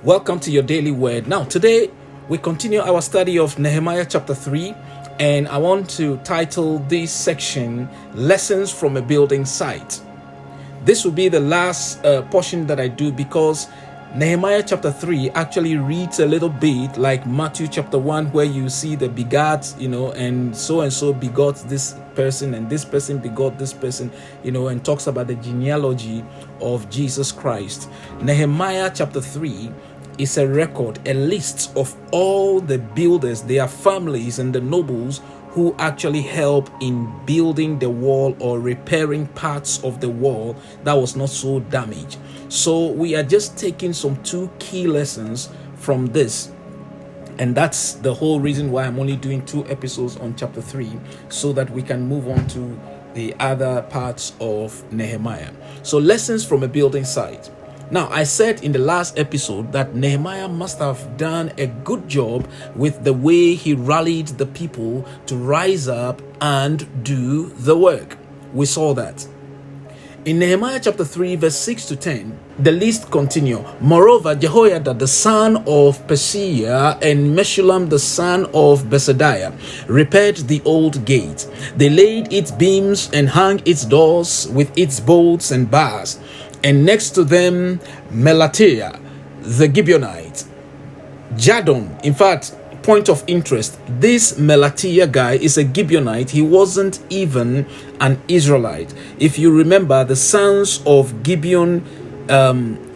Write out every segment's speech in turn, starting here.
Welcome to your daily word. Now, today we continue our study of Nehemiah chapter 3, and I want to title this section Lessons from a Building Site. This will be the last portion that I do because Nehemiah chapter 3 actually reads a little bit like Matthew chapter 1, where you see the begat, and so begot this person, and this person begot this person, and talks about the genealogy of Jesus Christ. Nehemiah chapter 3 is a record, a list of all the builders, their families, and the nobles who actually help in building the wall or repairing parts of the wall that was not so damaged. So we are just taking some two key lessons from this, and that's the whole reason why I'm only doing 2 episodes on chapter 3, so that we can move on to the other parts of Nehemiah. So lessons from a building site. Now, I said in the last episode that Nehemiah must have done a good job with the way he rallied the people to rise up and do the work. We saw that. In Nehemiah chapter 3, verse 6 to 10, the list continues. Moreover, Jehoiada the son of Paseah and Meshullam the son of Besadiah repaired the old gate. They laid its beams and hung its doors with its bolts and bars. And next to them, Melatiah the Gibeonite, Jadon. In fact, point of interest, this Melatiah guy is a Gibeonite. He wasn't even an Israelite. If you remember, the sons of Gibeon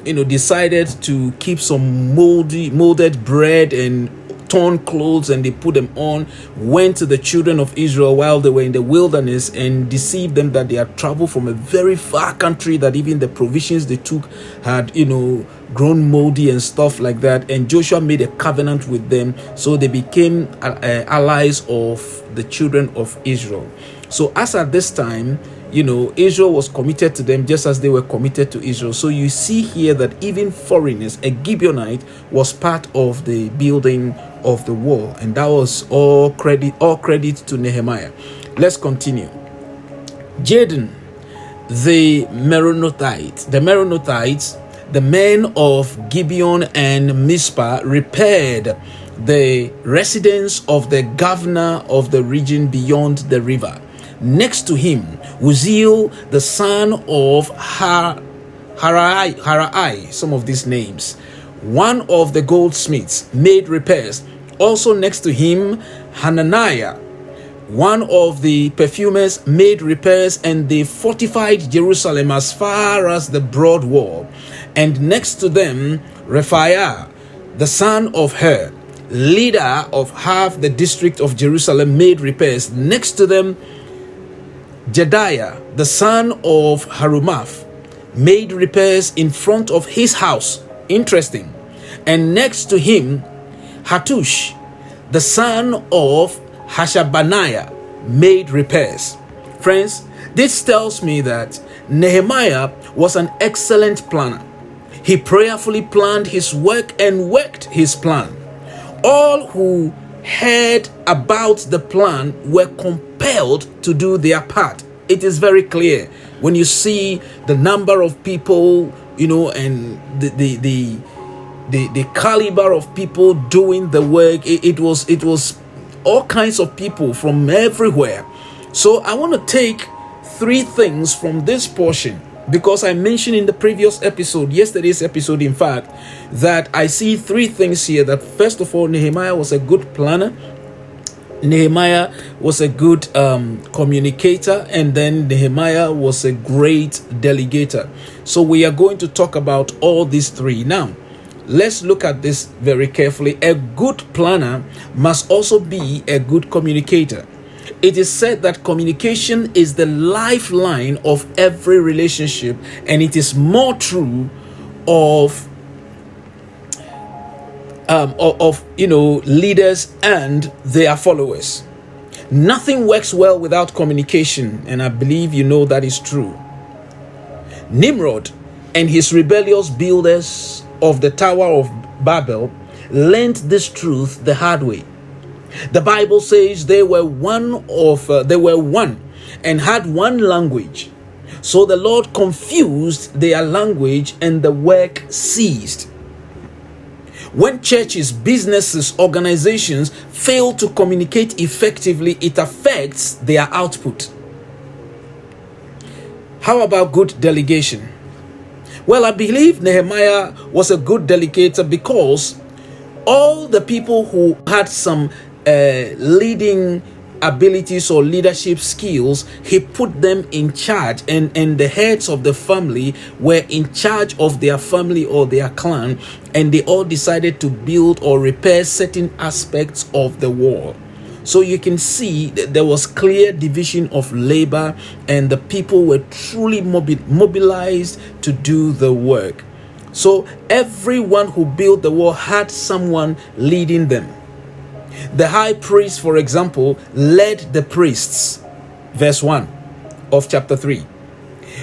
decided to keep some molded bread and torn clothes, and they put them on, went to the children of Israel while they were in the wilderness and deceived them that they had traveled from a very far country, that even the provisions they took had grown moldy and stuff like that. And Joshua made a covenant with them, so they became allies of the children of Israel. So as at this time, Israel was committed to them just as they were committed to Israel. So you see here that even foreigners, a Gibeonite, was part of the building of the wall, and that was all credit to Nehemiah. Let's continue. Jadon, the Meronothites, the men of Gibeon and Mizpah, repaired the residence of the governor of the region beyond the river. Next to him, Uzziel, the son of Harai, some of these names, one of the goldsmiths, made repairs. Also next to him, Hananiah, one of the perfumers, made repairs, and they fortified Jerusalem as far as the broad wall. And next to them, Rephaiah, the son of Hur, leader of half the district of Jerusalem, made repairs. Next to them, Jediah, the son of Harumaph, made repairs in front of his house. Interesting. And next to him, Hattush, the son of Hashabaniah, made repairs. Friends, this tells me that Nehemiah was an excellent planner. He prayerfully planned his work and worked his plan. All who heard about the plan were compelled to do their part. It is very clear when you see the number of people, and the caliber of people doing the work. It was all kinds of people from everywhere. So I want to take 3 things from this portion, because I mentioned in the previous episode, yesterday's episode, in fact, that I see 3 things here. That first of all, Nehemiah was a good planner. Nehemiah was a good communicator, and then Nehemiah was a great delegator. So we are going to talk about all these 3. Now, let's look at this very carefully. A good planner must also be a good communicator. It is said that communication is the lifeline of every relationship, and it is more true of leaders and their followers. Nothing works well without communication, and I believe that is true. Nimrod and his rebellious builders of the Tower of Babel learned this truth the hard way. The Bible says they were one and had one language. So the Lord confused their language, and the work ceased. When churches, businesses, organizations fail to communicate effectively, it affects their output. How about good delegation? Well, I believe Nehemiah was a good delegator because all the people who had some leading abilities or leadership skills, he put them in charge, and the heads of the family were in charge of their family or their clan, and they all decided to build or repair certain aspects of the wall. So you can see that there was clear division of labor, and the people were truly mobilized to do the work. So everyone who built the wall had someone leading them. The high priest, for example, led the priests. Verse 1 of chapter 3.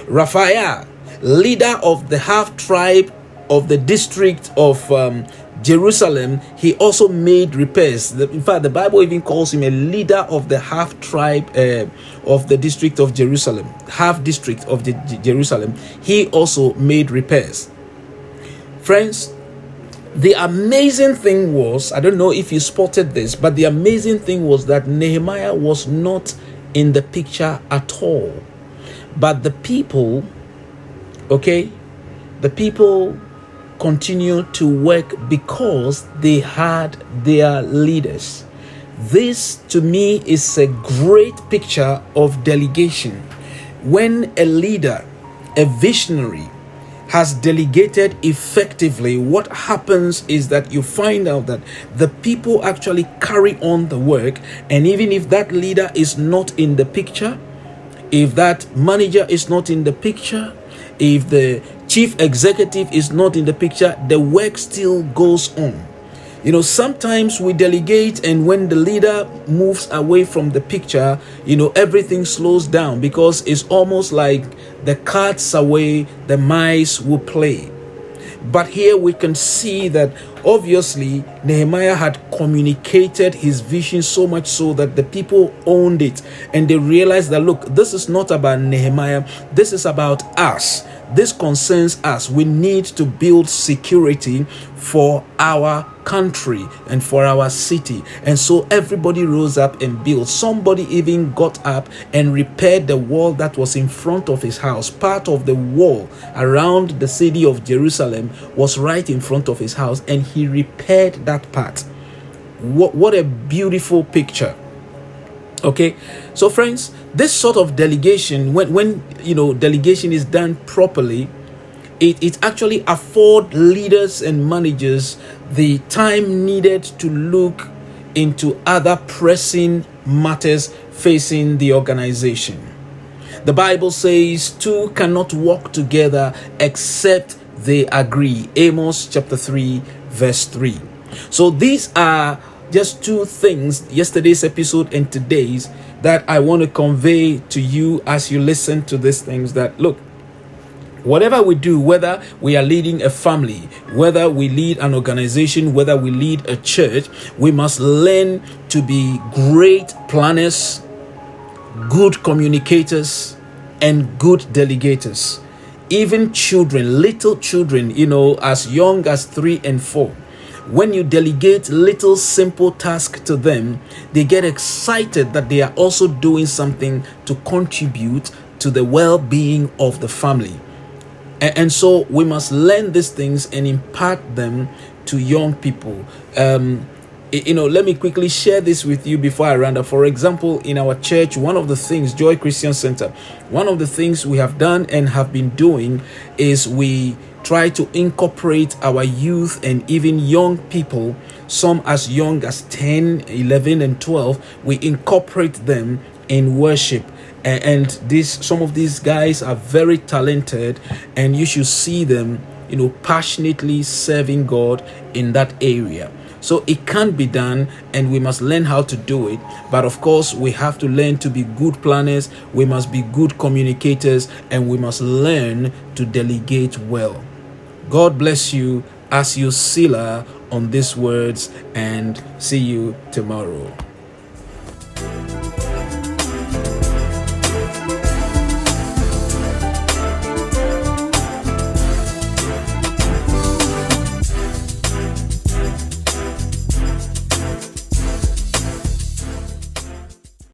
Raphael, leader of the half tribe of the district of Jerusalem, he also made repairs. In fact, the Bible even calls him a leader of the half tribe of the district of Jerusalem, half district of Jerusalem. He also made repairs. Friends, the amazing thing was, I don't know if you spotted this, but the amazing thing was that Nehemiah was not in the picture at all. But the people, the people continued to work because they had their leaders. This, to me, is a great picture of delegation. When a leader, a visionary, has delegated effectively, what happens is that you find out that the people actually carry on the work. And even if that leader is not in the picture, if that manager is not in the picture, if the chief executive is not in the picture, the work still goes on. You know, sometimes we delegate, and when the leader moves away from the picture, everything slows down, because it's almost like the cat's away, the mice will play. But here we can see that obviously Nehemiah had communicated his vision so much so that the people owned it, and they realized that, look, this is not about Nehemiah, this is about us. This concerns us. We need to build security for our country and for our city. And so everybody rose up and built. Somebody even got up and repaired the wall that was in front of his house. Part of the wall around the city of Jerusalem was right in front of his house, and he repaired that part. What a beautiful picture. Okay, so friends, this sort of delegation, when delegation is done properly, it actually affords leaders and managers the time needed to look into other pressing matters facing the organization. The Bible says two cannot walk together except they agree. Amos chapter 3 verse 3. So these are just two things, yesterday's episode and today's, that I want to convey to you as you listen to these things. That, look, whatever we do, whether we are leading a family, whether we lead an organization, whether we lead a church, we must learn to be great planners, good communicators, and good delegators. Even children, little children, as young as 3 and 4, when you delegate little simple tasks to them, they get excited that they are also doing something to contribute to the well-being of the family. And so we must learn these things and impart them to young people. Let me quickly share this with you before I round up. For example, in our church, one of the things, Joy Christian Center, one of the things we have done and have been doing is we try to incorporate our youth and even young people, some as young as 10, 11, and 12. We incorporate them in worship. And some of these guys are very talented, and you should see them, passionately serving God in that area. So it can be done, and we must learn how to do it. But of course, we have to learn to be good planners. We must be good communicators, and we must learn to delegate well. God bless you as you seal on these words, and see you tomorrow.